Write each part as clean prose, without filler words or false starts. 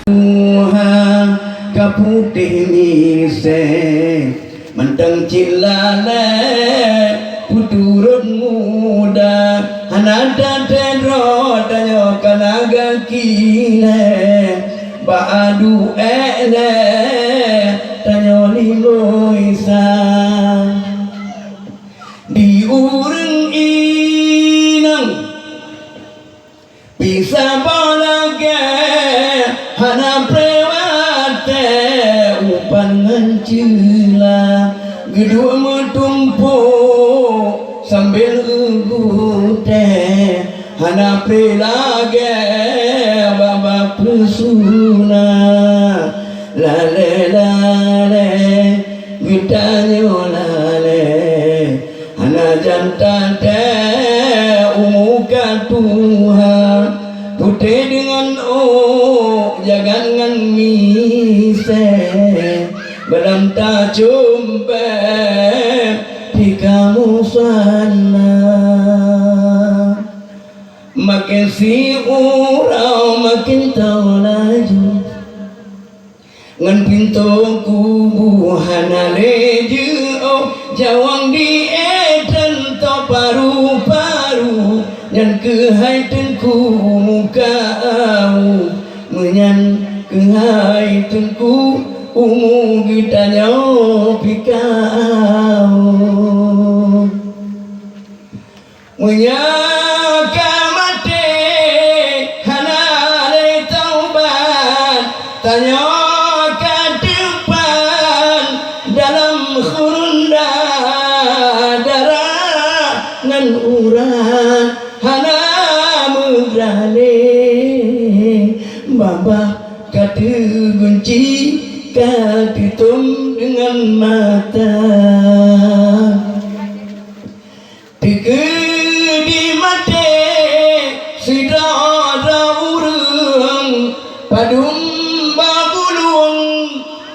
Tuhan kaputih mise mentang cilale puturun muda hanada tedro tanyo kanaga kile baadu ele tanyo limo isa di urang inang bisa balage hana prewate upan ngancila gedua metumpuk sambil gute hana prelage baba pusuna lale lale gitanyo lale hana jantate umuka Tuhan putih dengan jangan mise belam tak jumpa di kamu sana makin si urau makin tahu laju ngan pintu kubu hanale jauh jawang di eden to paru-paru dan kehaitanku muka au menyan kehaitanku umu gitanya pikau menyaka mati hanale taubat tanya ke depan dalam khurunda darah ngan urat hana mugrane baba kata kunci katutum dengan mata tiga di mata sidara urang padum babulung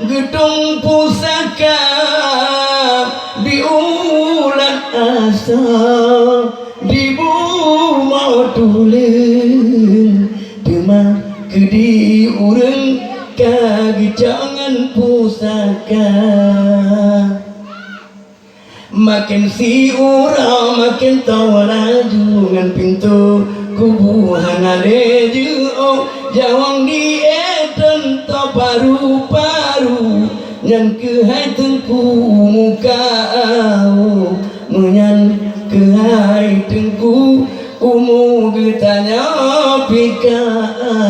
gedung pusaka di ulat asa di bumau tulen demam kedi urang kaki jangan pusaka makin si orang makin tahu laju ngan pintu kubu hanale jauh jawang di eden to paru-paru yang kehaitanku muka au menyan kehaitanku umu getanya pikau